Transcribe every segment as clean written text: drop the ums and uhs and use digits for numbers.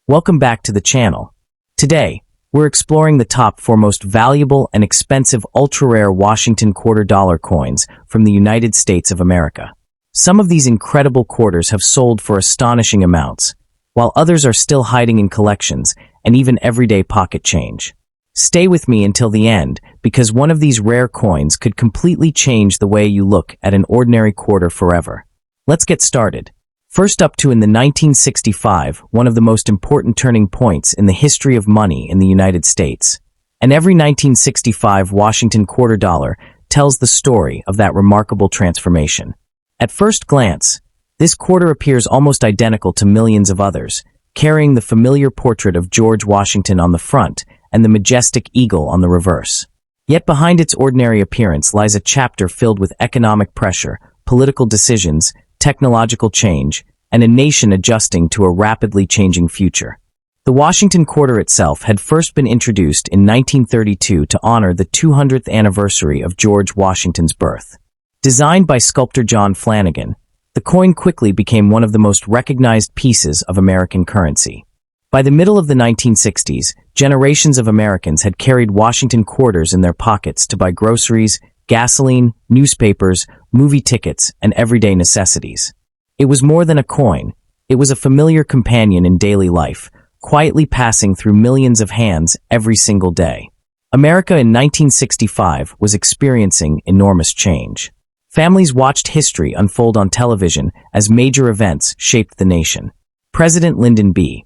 Welcome back to the channel. Today, we're exploring the top 4 most valuable and expensive ultra-rare Washington quarter dollar coins from the United States of America. Some of these incredible quarters have sold for astonishing amounts, while others are still hiding in collections and even everyday pocket change. Stay with me until the end, because one of these rare coins could completely change the way you look at an ordinary quarter forever. Let's get started. First up in the 1965, one of the most important turning points in the history of money in the United States. And every 1965 Washington quarter dollar tells the story of that remarkable transformation. At first glance, this quarter appears almost identical to millions of others, carrying the familiar portrait of George Washington on the front and the majestic eagle on the reverse. Yet behind its ordinary appearance lies a chapter filled with economic pressure, political decisions, technological change, and a nation adjusting to a rapidly changing future. The Washington quarter itself had first been introduced in 1932 to honor the 200th anniversary of George Washington's birth. Designed by sculptor John Flanagan, the coin quickly became one of the most recognized pieces of American currency. By the middle of the 1960s, generations of Americans had carried Washington quarters in their pockets to buy groceries, gasoline, newspapers, movie tickets, and everyday necessities. It was more than a coin. It was a familiar companion in daily life, quietly passing through millions of hands every single day. America in 1965 was experiencing enormous change. Families watched history unfold on television as major events shaped the nation. President Lyndon B.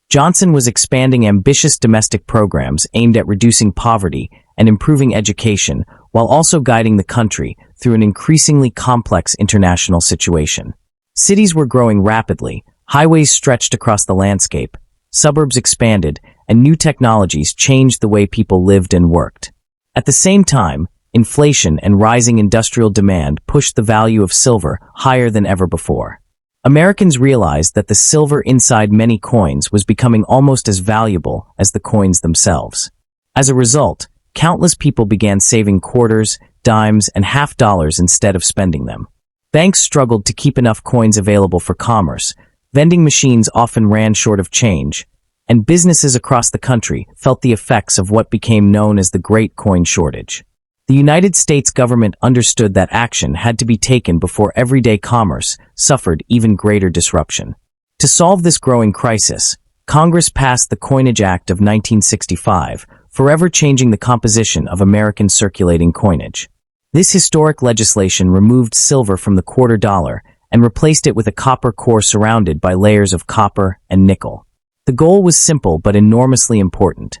Johnson was expanding ambitious domestic programs aimed at reducing poverty and improving education, while also guiding the country through an increasingly complex international situation. Cities were growing rapidly, highways stretched across the landscape, suburbs expanded, and new technologies changed the way people lived and worked. At the same time, inflation and rising industrial demand pushed the value of silver higher than ever before. Americans realized that the silver inside many coins was becoming almost as valuable as the coins themselves. As a result, countless people began saving quarters, dimes, and half dollars instead of spending them. Banks struggled to keep enough coins available for commerce, vending machines often ran short of change, and businesses across the country felt the effects of what became known as the Great Coin Shortage. The United States government understood that action had to be taken before everyday commerce suffered even greater disruption. To solve this growing crisis, Congress passed the Coinage Act of 1965, forever changing the composition of American circulating coinage. This historic legislation removed silver from the quarter dollar and replaced it with a copper core surrounded by layers of copper and nickel. The goal was simple but enormously important: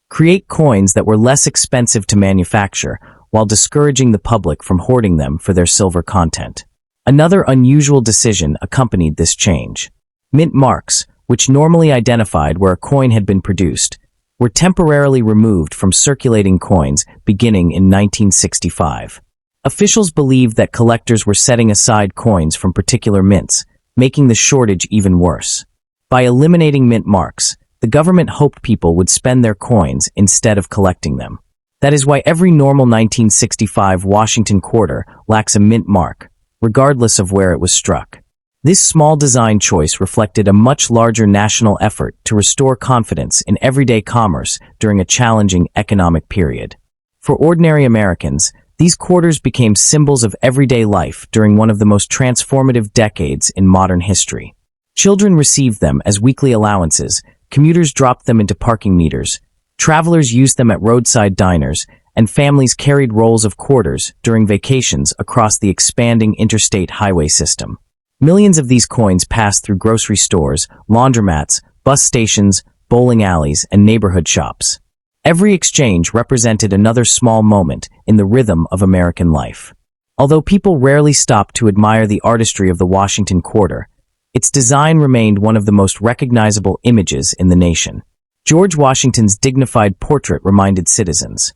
create coins that were less expensive to manufacture while discouraging the public from hoarding them for their silver content. Another unusual decision accompanied this change. Mint marks, which normally identified where a coin had been produced, were temporarily removed from circulating coins beginning in 1965. Officials believed that collectors were setting aside coins from particular mints, making the shortage even worse. By eliminating mint marks, the government hoped people would spend their coins instead of collecting them. That is why every normal 1965 Washington quarter lacks a mint mark, regardless of where it was struck. This small design choice reflected a much larger national effort to restore confidence in everyday commerce during a challenging economic period. For ordinary Americans, these quarters became symbols of everyday life during one of the most transformative decades in modern history. Children received them as weekly allowances, commuters dropped them into parking meters, travelers used them at roadside diners, and families carried rolls of quarters during vacations across the expanding interstate highway system. Millions of these coins passed through grocery stores, laundromats, bus stations, bowling alleys, and neighborhood shops. Every exchange represented another small moment in the rhythm of American life. Although people rarely stopped to admire the artistry of the Washington quarter, its design remained one of the most recognizable images in the nation. George Washington's dignified portrait reminded citizens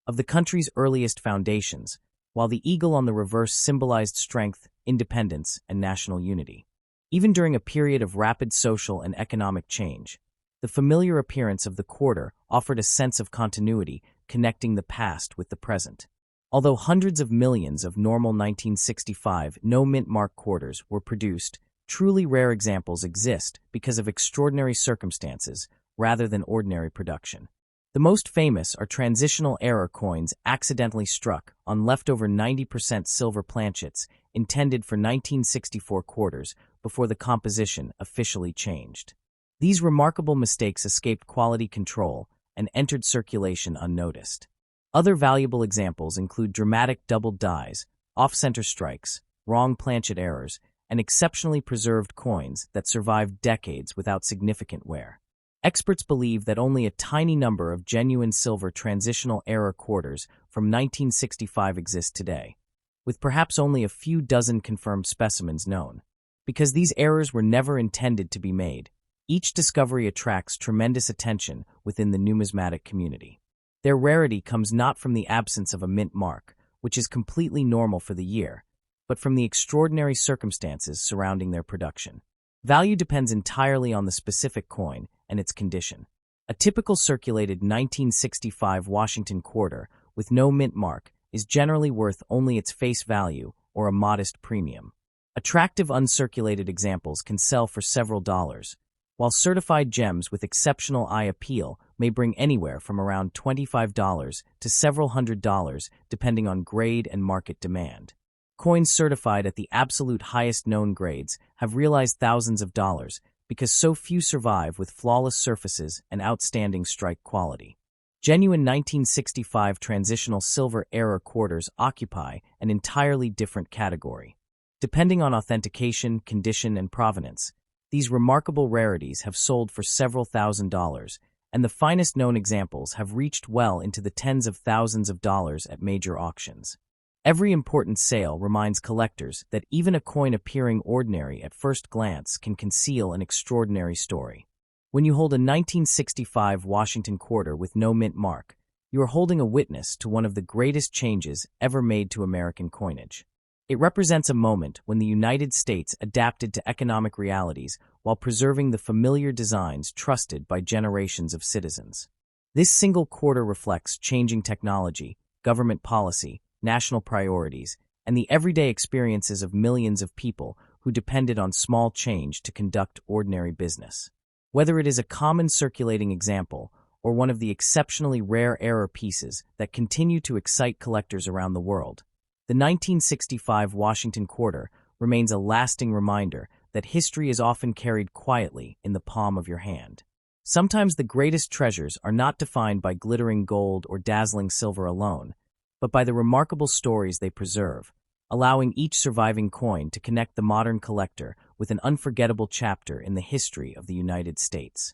of the country's earliest foundations, while the eagle on the reverse symbolized strength, independence, and national unity. Even during a period of rapid social and economic change, the familiar appearance of the quarter offered a sense of continuity, connecting the past with the present. Although hundreds of millions of normal 1965 no-mint mark quarters were produced, Truly rare examples exist because of extraordinary circumstances rather than ordinary production. The most famous are transitional error coins accidentally struck on leftover 90% silver planchets intended for 1964 quarters before the composition officially changed. These remarkable mistakes escaped quality control and entered circulation unnoticed. Other valuable examples include dramatic doubled dies, off-center strikes, wrong planchet errors, and exceptionally preserved coins that survived decades without significant wear. Experts believe that only a tiny number of genuine silver transitional error quarters from 1965 exist today, with perhaps only a few dozen confirmed specimens known. Because these errors were never intended to be made, each discovery attracts tremendous attention within the numismatic community. Their rarity comes not from the absence of a mint mark, which is completely normal for the year, but from the extraordinary circumstances surrounding their production. Value depends entirely on the specific coin and its condition. A typical circulated 1965 Washington quarter with no mint mark is generally worth only its face value or a modest premium. Attractive uncirculated examples can sell for several dollars, while certified gems with exceptional eye appeal may bring anywhere from around $25 to several $100 depending on grade and market demand. Coins certified at the absolute highest known grades have realized thousands of dollars because so few survive with flawless surfaces and outstanding strike quality. Genuine 1965 transitional silver error quarters occupy an entirely different category. Depending on authentication, condition, and provenance, these remarkable rarities have sold for several $1,000s, and the finest known examples have reached well into the tens of thousands of dollars at major auctions. Every important sale reminds collectors that even a coin appearing ordinary at first glance can conceal an extraordinary story. When you hold a 1965 Washington quarter with no mint mark, you are holding a witness to one of the greatest changes ever made to American coinage. It represents a moment when the United States adapted to economic realities while preserving the familiar designs trusted by generations of citizens. This single quarter reflects changing technology, government policy, national priorities, and the everyday experiences of millions of people who depended on small change to conduct ordinary business. Whether it is a common circulating example or one of the exceptionally rare error pieces that continue to excite collectors around the world, the 1965 Washington quarter remains a lasting reminder that history is often carried quietly in the palm of your hand. Sometimes the greatest treasures are not defined by glittering gold or dazzling silver alone, but by the remarkable stories they preserve, allowing each surviving coin to connect the modern collector with an unforgettable chapter in the history of the United States.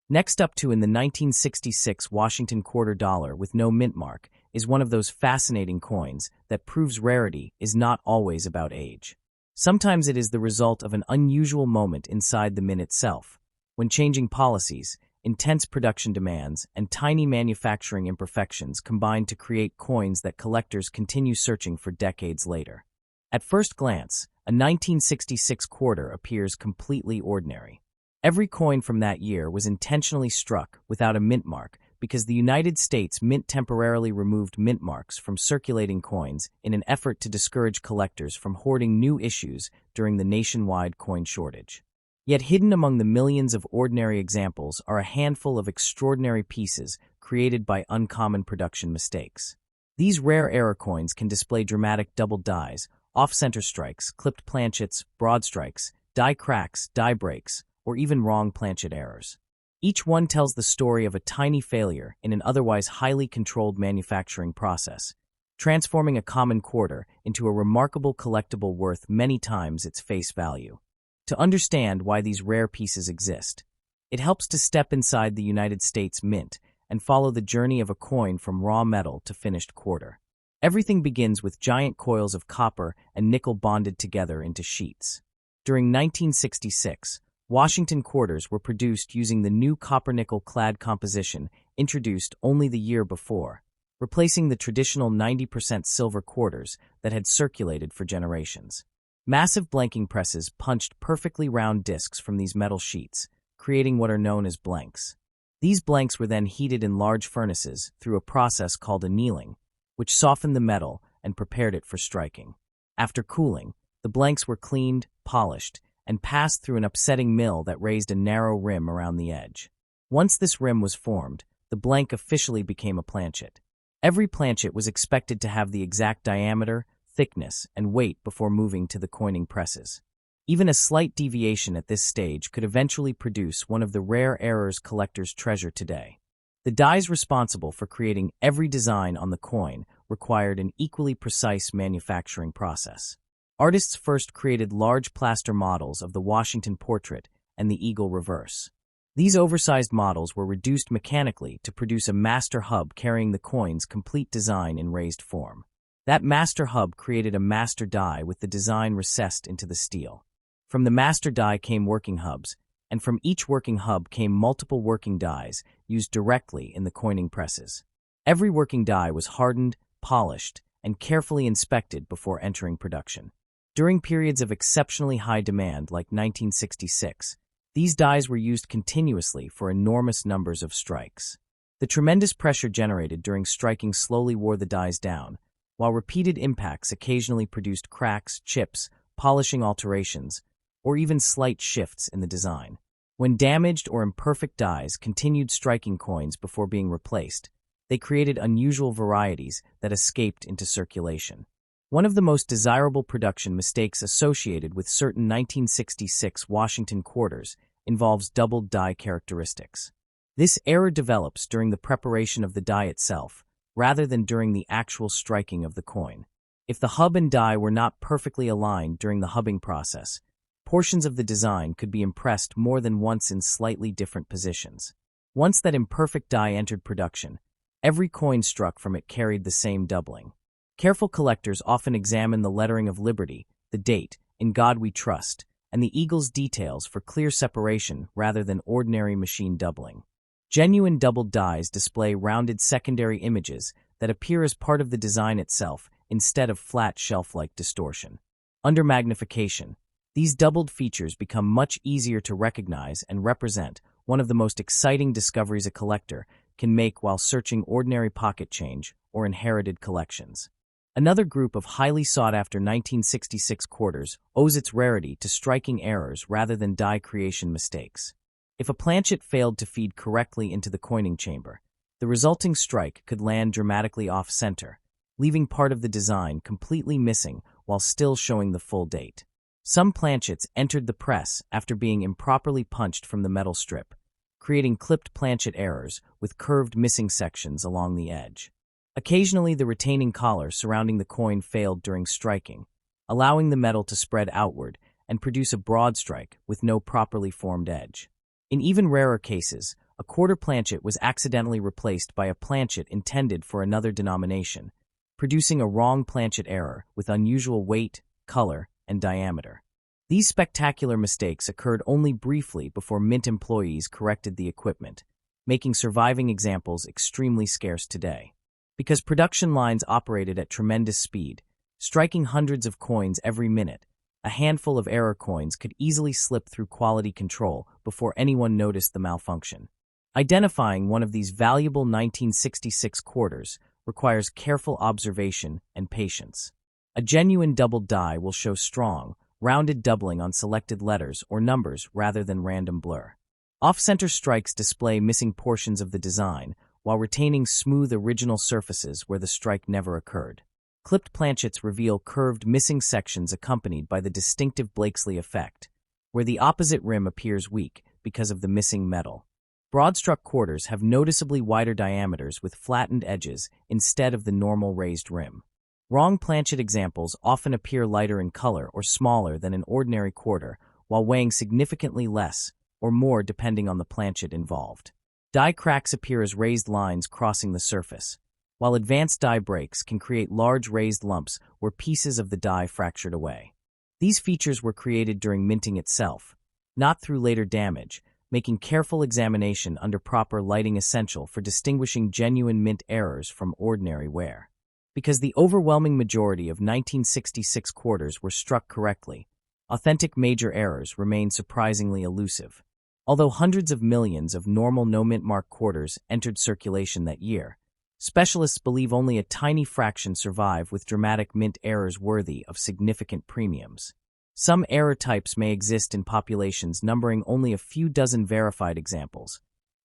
Next up in the 1966 Washington quarter dollar with no mint mark is one of those fascinating coins that proves rarity is not always about age. Sometimes it is the result of an unusual moment inside the mint itself, when changing policies, intense production demands, and tiny manufacturing imperfections combine to create coins that collectors continue searching for decades later. At first glance, a 1966 quarter appears completely ordinary. Every coin from that year was intentionally struck without a mint mark because the United States Mint temporarily removed mint marks from circulating coins in an effort to discourage collectors from hoarding new issues during the nationwide coin shortage. Yet hidden among the millions of ordinary examples are a handful of extraordinary pieces created by uncommon production mistakes. These rare error coins can display dramatic double dies, off-center strikes, clipped planchets, broad strikes, die cracks, die breaks, or even wrong planchet errors. Each one tells the story of a tiny failure in an otherwise highly controlled manufacturing process, transforming a common quarter into a remarkable collectible worth many times its face value. To understand why these rare pieces exist, it helps to step inside the United States Mint and follow the journey of a coin from raw metal to finished quarter. Everything begins with giant coils of copper and nickel bonded together into sheets. During 1966, Washington quarters were produced using the new copper-nickel clad composition introduced only the year before, replacing the traditional 90% silver quarters that had circulated for generations. Massive blanking presses punched perfectly round discs from these metal sheets, creating what are known as blanks. These blanks were then heated in large furnaces through a process called annealing, which softened the metal and prepared it for striking. After cooling, the blanks were cleaned, polished, and passed through an upsetting mill that raised a narrow rim around the edge. Once this rim was formed, the blank officially became a planchet. Every planchet was expected to have the exact diameter, thickness, and weight before moving to the coining presses. Even a slight deviation at this stage could eventually produce one of the rare errors collectors treasure today. The dies responsible for creating every design on the coin required an equally precise manufacturing process. Artists first created large plaster models of the Washington portrait and the eagle reverse. These oversized models were reduced mechanically to produce a master hub carrying the coin's complete design in raised form. That master hub created a master die with the design recessed into the steel. From the master die came working hubs, and from each working hub came multiple working dies used directly in the coining presses. Every working die was hardened, polished, and carefully inspected before entering production. During periods of exceptionally high demand like 1966, these dies were used continuously for enormous numbers of strikes. The tremendous pressure generated during striking slowly wore the dies down, while repeated impacts occasionally produced cracks, chips, polishing alterations, or even slight shifts in the design. When damaged or imperfect dies continued striking coins before being replaced, they created unusual varieties that escaped into circulation. One of the most desirable production mistakes associated with certain 1966 Washington quarters involves doubled die characteristics. This error develops during the preparation of the die itself, rather than during the actual striking of the coin. If the hub and die were not perfectly aligned during the hubbing process, portions of the design could be impressed more than once in slightly different positions. Once that imperfect die entered production, every coin struck from it carried the same doubling. Careful collectors often examine the lettering of Liberty, the date, "In God We Trust," and the eagle's details for clear separation rather than ordinary machine doubling. Genuine doubled dies display rounded secondary images that appear as part of the design itself instead of flat shelf-like distortion. Under magnification, these doubled features become much easier to recognize and represent, one of the most exciting discoveries a collector can make while searching ordinary pocket change or inherited collections. Another group of highly sought-after 1966 quarters owes its rarity to striking errors rather than die creation mistakes. If a planchet failed to feed correctly into the coining chamber, the resulting strike could land dramatically off-center, leaving part of the design completely missing while still showing the full date. Some planchets entered the press after being improperly punched from the metal strip, creating clipped planchet errors with curved missing sections along the edge. Occasionally, the retaining collar surrounding the coin failed during striking, allowing the metal to spread outward and produce a broad strike with no properly formed edge. In even rarer cases, a quarter planchet was accidentally replaced by a planchet intended for another denomination, producing a wrong planchet error with unusual weight, color, and diameter. These spectacular mistakes occurred only briefly before Mint employees corrected the equipment, making surviving examples extremely scarce today. Because production lines operated at tremendous speed, striking hundreds of coins every minute, a handful of error coins could easily slip through quality control before anyone noticed the malfunction. Identifying one of these valuable 1966 quarters requires careful observation and patience. A genuine doubled die will show strong, rounded doubling on selected letters or numbers rather than random blur. Off-center strikes display missing portions of the design, while retaining smooth original surfaces where the strike never occurred. Clipped planchets reveal curved missing sections accompanied by the distinctive Blakesley effect, where the opposite rim appears weak because of the missing metal. Broad-struck quarters have noticeably wider diameters with flattened edges instead of the normal raised rim. Wrong planchet examples often appear lighter in color or smaller than an ordinary quarter, while weighing significantly less or more depending on the planchet involved. Die cracks appear as raised lines crossing the surface, while advanced die breaks can create large raised lumps where pieces of the die fractured away. These features were created during minting itself, not through later damage, making careful examination under proper lighting essential for distinguishing genuine mint errors from ordinary wear. Because the overwhelming majority of 1966 quarters were struck correctly, authentic major errors remain surprisingly elusive. Although hundreds of millions of normal no-mint mark quarters entered circulation that year, specialists believe only a tiny fraction survive with dramatic mint errors worthy of significant premiums. Some error types may exist in populations numbering only a few dozen verified examples,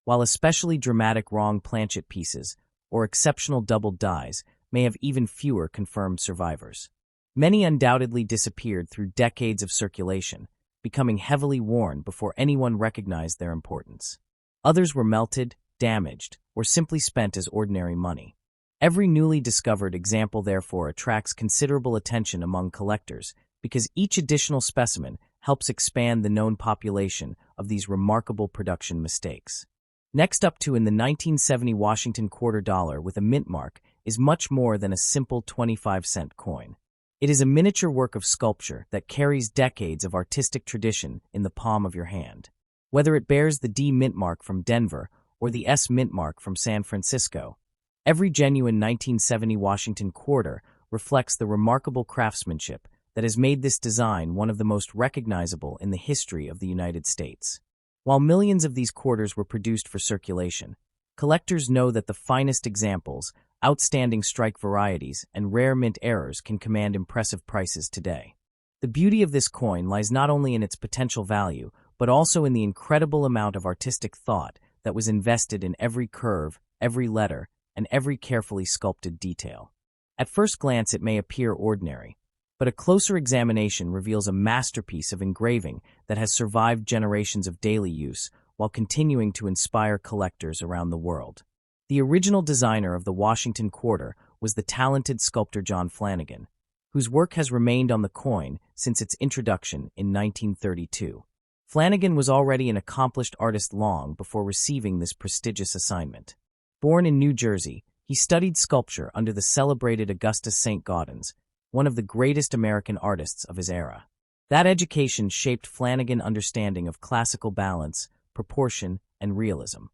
while especially dramatic wrong planchet pieces or exceptional doubled dies may have even fewer confirmed survivors. Many undoubtedly disappeared through decades of circulation, becoming heavily worn before anyone recognized their importance. Others were melted, damaged, or simply spent as ordinary money. Every newly discovered example therefore attracts considerable attention among collectors because each additional specimen helps expand the known population of these remarkable production mistakes. Next up in the 1970 Washington quarter dollar with a mint mark is much more than a simple 25-cent coin. It is a miniature work of sculpture that carries decades of artistic tradition in the palm of your hand. Whether it bears the D mint mark from Denver or the S mint mark from San Francisco, every genuine 1970 Washington quarter reflects the remarkable craftsmanship that has made this design one of the most recognizable in the history of the United States. While millions of these quarters were produced for circulation, collectors know that the finest examples, outstanding strike varieties, and rare mint errors can command impressive prices today. The beauty of this coin lies not only in its potential value, but also in the incredible amount of artistic thought that was invested in every curve, every letter, and every carefully sculpted detail. At first glance it may appear ordinary, but a closer examination reveals a masterpiece of engraving that has survived generations of daily use while continuing to inspire collectors around the world. The original designer of the Washington quarter was the talented sculptor John Flanagan, whose work has remained on the coin since its introduction in 1932. Flanagan was already an accomplished artist long before receiving this prestigious assignment. Born in New Jersey, he studied sculpture under the celebrated Augustus St. Gaudens, one of the greatest American artists of his era. That education shaped Flanagan's understanding of classical balance, proportion, and realism.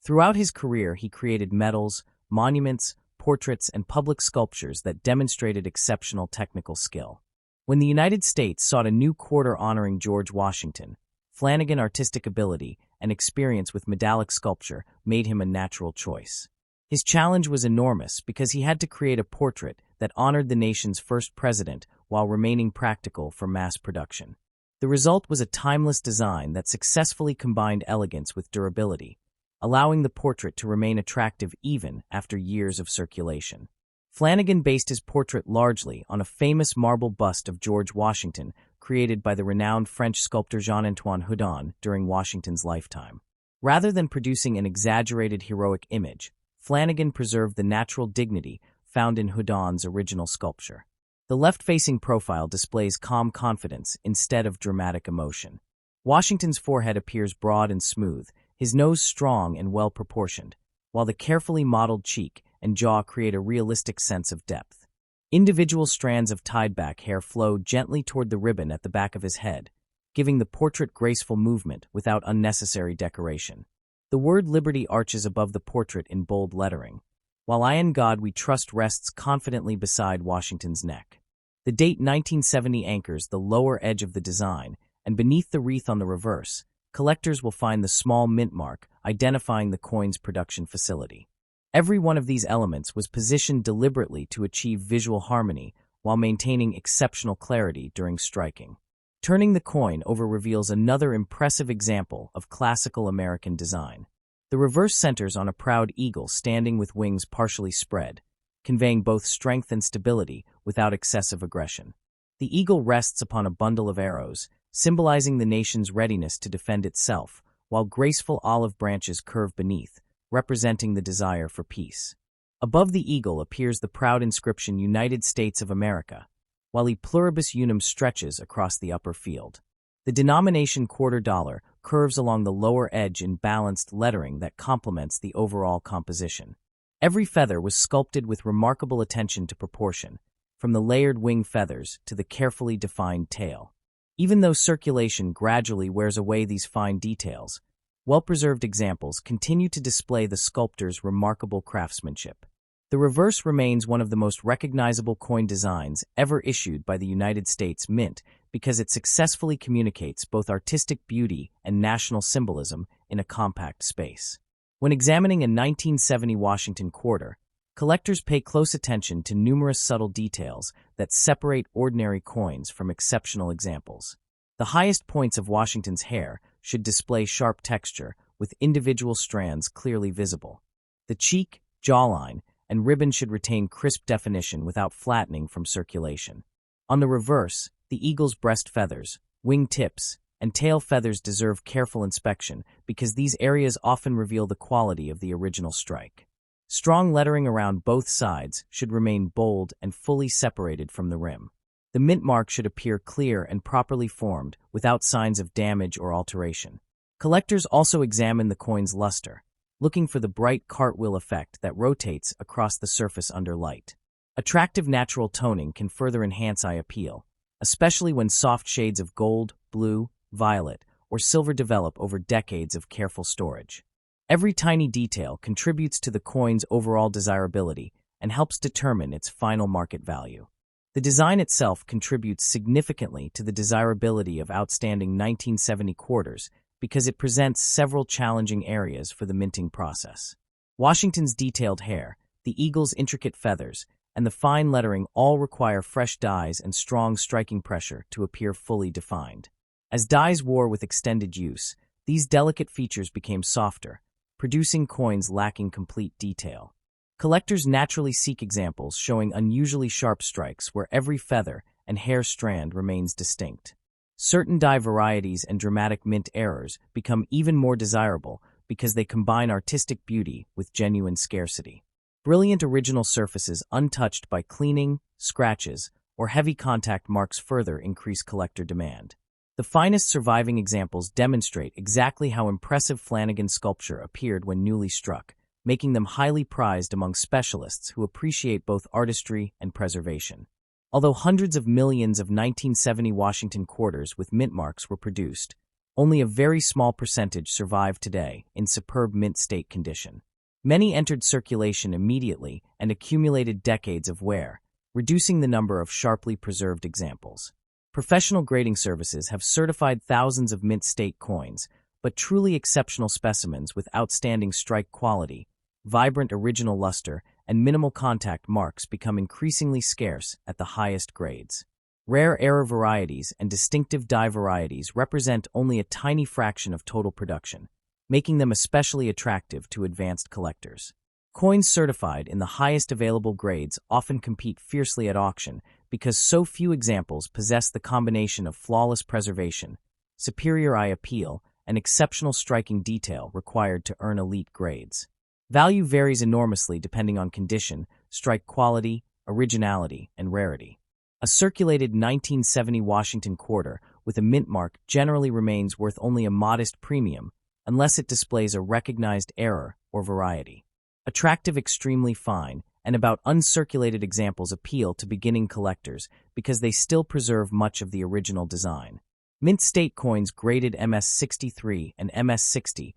Throughout his career, he created medals, monuments, portraits, and public sculptures that demonstrated exceptional technical skill. When the United States sought a new quarter honoring George Washington, Flanagan's artistic ability and experience with medallic sculpture made him a natural choice. His challenge was enormous because he had to create a portrait that honored the nation's first president while remaining practical for mass production. The result was a timeless design that successfully combined elegance with durability, allowing the portrait to remain attractive even after years of circulation. Flanagan based his portrait largely on a famous marble bust of George Washington created by the renowned French sculptor Jean-Antoine Houdon during Washington's lifetime. Rather than producing an exaggerated heroic image, Flanagan preserved the natural dignity found in Houdon's original sculpture. The left-facing profile displays calm confidence instead of dramatic emotion. Washington's forehead appears broad and smooth, his nose strong and well-proportioned, while the carefully modeled cheek and jaw create a realistic sense of depth. Individual strands of tied-back hair flow gently toward the ribbon at the back of his head, giving the portrait graceful movement without unnecessary decoration. The word Liberty arches above the portrait in bold lettering, while I in God we trust rests confidently beside Washington's neck. The date 1970 anchors the lower edge of the design, and beneath the wreath on the reverse, collectors will find the small mint mark identifying the coin's production facility. Every one of these elements was positioned deliberately to achieve visual harmony while maintaining exceptional clarity during striking. Turning the coin over reveals another impressive example of classical American design. The reverse centers on a proud eagle standing with wings partially spread, conveying both strength and stability without excessive aggression. The eagle rests upon a bundle of arrows, symbolizing the nation's readiness to defend itself, while graceful olive branches curve beneath, representing the desire for peace. Above the eagle appears the proud inscription United States of America, while E pluribus unum stretches across the upper field. The denomination quarter dollar curves along the lower edge in balanced lettering that complements the overall composition. Every feather was sculpted with remarkable attention to proportion, from the layered wing feathers to the carefully defined tail. Even though circulation gradually wears away these fine details, well-preserved examples continue to display the sculptor's remarkable craftsmanship. The reverse remains one of the most recognizable coin designs ever issued by the United States Mint because it successfully communicates both artistic beauty and national symbolism in a compact space. When examining a 1970 Washington quarter, Collectors pay close attention to numerous subtle details that separate ordinary coins from exceptional examples. The highest points of Washington's hair should display sharp texture, with individual strands clearly visible. The cheek, jawline, and ribbon should retain crisp definition without flattening from circulation. On the reverse, the eagle's breast feathers, wing tips, and tail feathers deserve careful inspection because these areas often reveal the quality of the original strike. Strong lettering around both sides should remain bold and fully separated from the rim. The mint mark should appear clear and properly formed without signs of damage or alteration. Collectors also examine the coin's luster, looking for the bright cartwheel effect that rotates across the surface under light. Attractive natural toning can further enhance eye appeal, especially when soft shades of gold, blue, violet, or silver develop over decades of careful storage. Every tiny detail contributes to the coin's overall desirability and helps determine its final market value. The design itself contributes significantly to the desirability of outstanding 1970 quarters because it presents several challenging areas for the minting process. Washington's detailed hair, the eagle's intricate feathers, and the fine lettering all require fresh dies and strong striking pressure to appear fully defined. As dies wore with extended use, these delicate features became softer, producing coins lacking complete detail. Collectors naturally seek examples showing unusually sharp strikes where every feather and hair strand remains distinct. Certain die varieties and dramatic mint errors become even more desirable because they combine artistic beauty with genuine scarcity. Brilliant original surfaces untouched by cleaning, scratches, or heavy contact marks further increase collector demand. The finest surviving examples demonstrate exactly how impressive Flanagan sculpture appeared when newly struck, making them highly prized among specialists who appreciate both artistry and preservation. Although hundreds of millions of 1970 Washington quarters with mint marks were produced, only a very small percentage survive today in superb mint state condition. Many entered circulation immediately and accumulated decades of wear, reducing the number of sharply preserved examples. Professional grading services have certified thousands of mint state coins, but truly exceptional specimens with outstanding strike quality, vibrant original luster, and minimal contact marks become increasingly scarce at the highest grades. Rare error varieties and distinctive die varieties represent only a tiny fraction of total production, making them especially attractive to advanced collectors. Coins certified in the highest available grades often compete fiercely at auction because so few examples possess the combination of flawless preservation, superior eye appeal, and exceptional striking detail required to earn elite grades. Value varies enormously depending on condition, strike quality, originality, and rarity. A circulated 1970 Washington quarter with a mint mark generally remains worth only a modest premium unless it displays a recognized error or variety. Attractive, extremely fine, and about uncirculated examples appeal to beginning collectors because they still preserve much of the original design. Mint state coins graded MS-63 and MS-60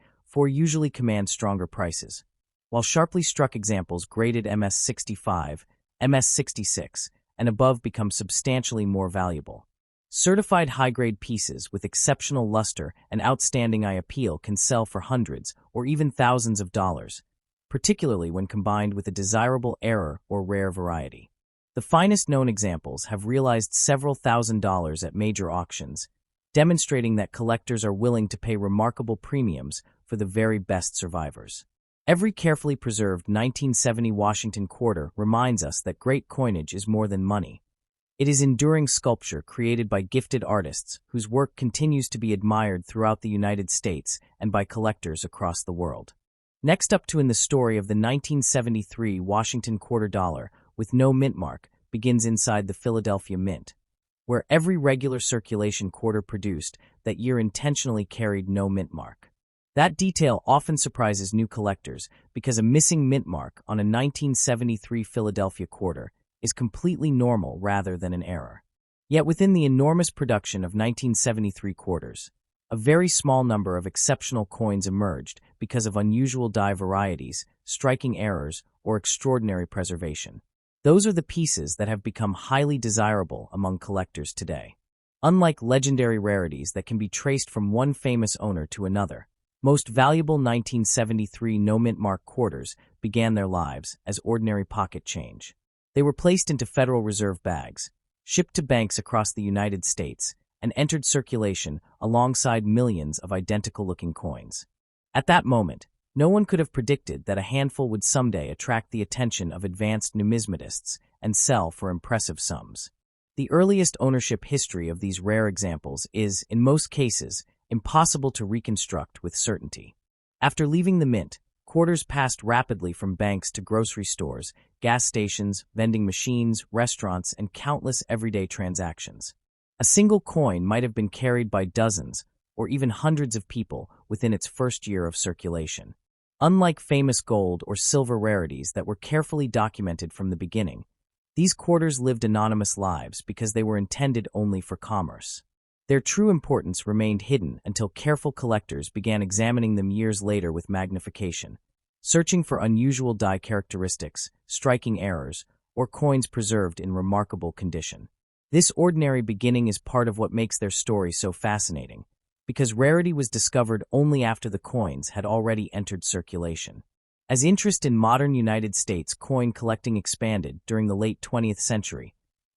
usually command stronger prices, while sharply struck examples graded MS-65, MS-66, and above become substantially more valuable. Certified high-grade pieces with exceptional luster and outstanding eye appeal can sell for hundreds or even thousands of dollars, particularly when combined with a desirable error or rare variety. The finest known examples have realized several $1,000s at major auctions, demonstrating that collectors are willing to pay remarkable premiums for the very best survivors. Every carefully preserved 1970 Washington quarter reminds us that great coinage is more than money. It is enduring sculpture created by gifted artists whose work continues to be admired throughout the United States and by collectors across the world. Next up in the story of the 1973 Washington quarter dollar with no mint mark begins inside the Philadelphia Mint, where every regular circulation quarter produced that year intentionally carried no mint mark. That detail often surprises new collectors because a missing mint mark on a 1973 Philadelphia quarter is completely normal rather than an error. Yet within the enormous production of 1973 quarters, a very small number of exceptional coins emerged because of unusual die varieties, striking errors, or extraordinary preservation. Those are the pieces that have become highly desirable among collectors today. Unlike legendary rarities that can be traced from one famous owner to another, Most valuable 1973 no-mint mark quarters began their lives as ordinary pocket change. They were placed into Federal Reserve bags, shipped to banks across the United States, and entered circulation alongside millions of identical-looking coins. At that moment, no one could have predicted that a handful would someday attract the attention of advanced numismatists and sell for impressive sums. The earliest ownership history of these rare examples is, in most cases, impossible to reconstruct with certainty. After leaving the mint, quarters passed rapidly from banks to grocery stores, gas stations, vending machines, restaurants, and countless everyday transactions. A single coin might have been carried by dozens or even hundreds of people within its first year of circulation. Unlike famous gold or silver rarities that were carefully documented from the beginning, these quarters lived anonymous lives because they were intended only for commerce. Their true importance remained hidden until careful collectors began examining them years later with magnification, searching for unusual die characteristics, striking errors, or coins preserved in remarkable condition. This ordinary beginning is part of what makes their story so fascinating, because rarity was discovered only after the coins had already entered circulation. As interest in modern United States coin collecting expanded during the late 20th century,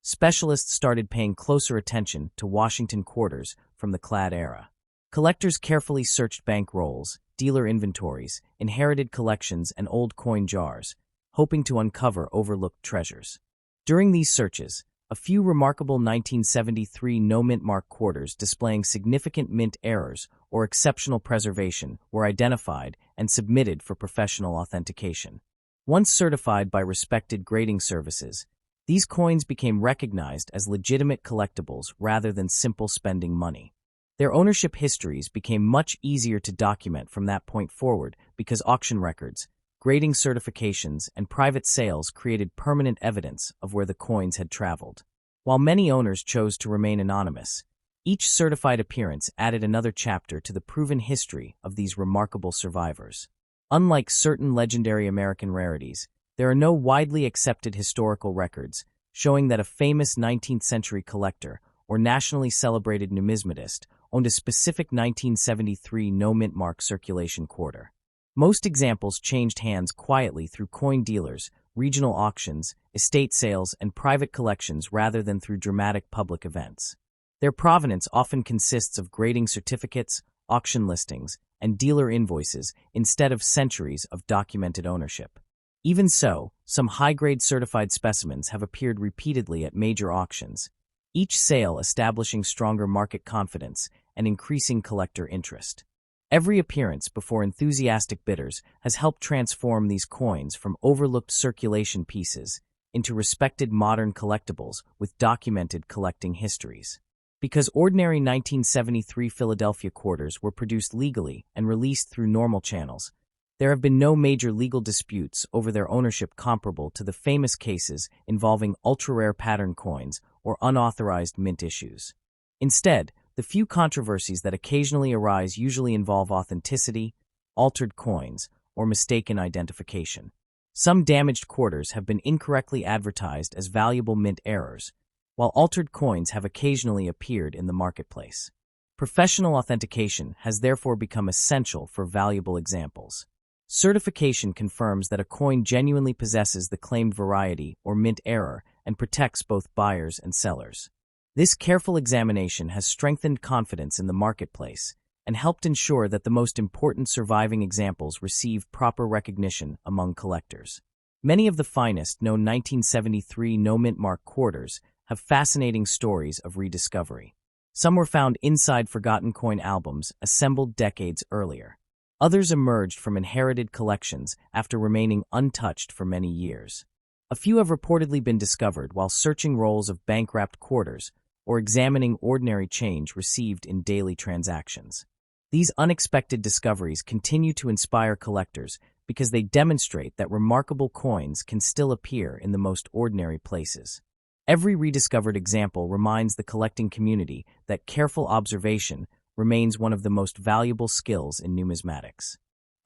specialists started paying closer attention to Washington quarters from the Clad era. Collectors carefully searched bank rolls, dealer inventories, inherited collections, and old coin jars, hoping to uncover overlooked treasures. During these searches, a few remarkable 1973 no-mint mark quarters displaying significant mint errors or exceptional preservation were identified and submitted for professional authentication. Once certified by respected grading services, these coins became recognized as legitimate collectibles rather than simple spending money. Their ownership histories became much easier to document from that point forward because auction records, grading certifications, and private sales created permanent evidence of where the coins had traveled. While many owners chose to remain anonymous, each certified appearance added another chapter to the proven history of these remarkable survivors. Unlike certain legendary American rarities, there are no widely accepted historical records showing that a famous 19th century collector or nationally celebrated numismatist owned a specific 1973 no-mint mark circulation quarter. Most examples changed hands quietly through coin dealers, regional auctions, estate sales, and private collections rather than through dramatic public events. Their provenance often consists of grading certificates, auction listings, and dealer invoices instead of centuries of documented ownership. Even so, some high-grade certified specimens have appeared repeatedly at major auctions, each sale establishing stronger market confidence and increasing collector interest. Every appearance before enthusiastic bidders has helped transform these coins from overlooked circulation pieces into respected modern collectibles with documented collecting histories. Because ordinary 1973 Philadelphia quarters were produced legally and released through normal channels, there have been no major legal disputes over their ownership comparable to the famous cases involving ultra-rare pattern coins or unauthorized mint issues. Instead, the few controversies that occasionally arise usually involve authenticity, altered coins, or mistaken identification. Some damaged quarters have been incorrectly advertised as valuable mint errors, while altered coins have occasionally appeared in the marketplace. Professional authentication has therefore become essential for valuable examples. Certification confirms that a coin genuinely possesses the claimed variety or mint error and protects both buyers and sellers. This careful examination has strengthened confidence in the marketplace and helped ensure that the most important surviving examples receive proper recognition among collectors. Many of the finest known 1973 no-mint mark quarters have fascinating stories of rediscovery. Some were found inside forgotten coin albums assembled decades earlier. Others emerged from inherited collections after remaining untouched for many years. A few have reportedly been discovered while searching rolls of bank-wrapped quarters or examining ordinary change received in daily transactions. These unexpected discoveries continue to inspire collectors because they demonstrate that remarkable coins can still appear in the most ordinary places. Every rediscovered example reminds the collecting community that careful observation remains one of the most valuable skills in numismatics.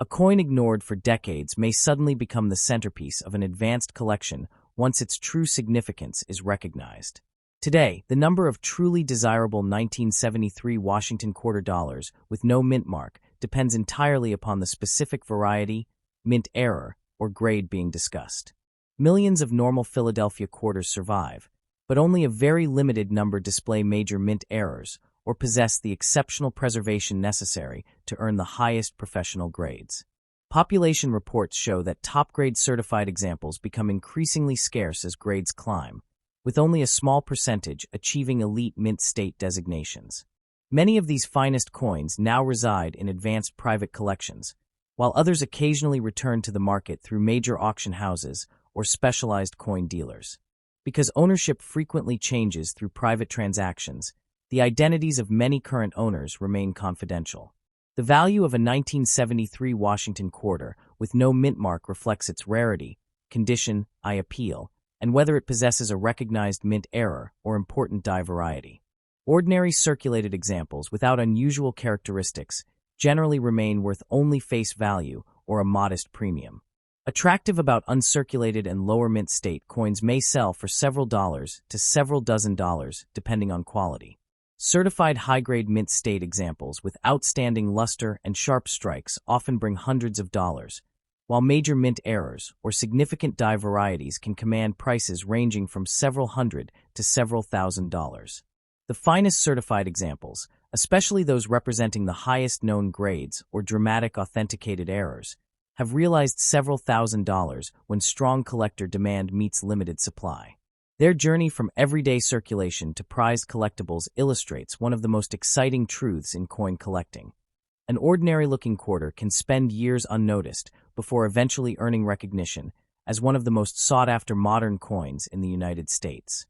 A coin ignored for decades may suddenly become the centerpiece of an advanced collection once its true significance is recognized. Today, the number of truly desirable 1973 Washington quarter dollars with no mint mark depends entirely upon the specific variety, mint error, or grade being discussed. Millions of normal Philadelphia quarters survive, but only a very limited number display major mint errors or possess the exceptional preservation necessary to earn the highest professional grades. Population reports show that top-grade certified examples become increasingly scarce as grades climb, with only a small percentage achieving elite mint state designations. Many of these finest coins now reside in advanced private collections, while others occasionally return to the market through major auction houses or specialized coin dealers. Because ownership frequently changes through private transactions, the identities of many current owners remain confidential. The value of a 1973 Washington quarter with no mint mark reflects its rarity, condition, eye appeal, and whether it possesses a recognized mint error or important die variety. Ordinary circulated examples without unusual characteristics generally remain worth only face value or a modest premium. Attractive about uncirculated and lower mint state coins may sell for several dollars to several dozen dollars, depending on quality. Certified high-grade mint state examples with outstanding luster and sharp strikes often bring hundreds of dollars, while major mint errors or significant die varieties can command prices ranging from several hundred to several $1,000s. The finest certified examples, especially those representing the highest known grades or dramatic authenticated errors, have realized several $1,000s when strong collector demand meets limited supply. Their journey from everyday circulation to prized collectibles illustrates one of the most exciting truths in coin collecting. An ordinary-looking quarter can spend years unnoticed before eventually earning recognition as one of the most sought-after modern coins in the United States.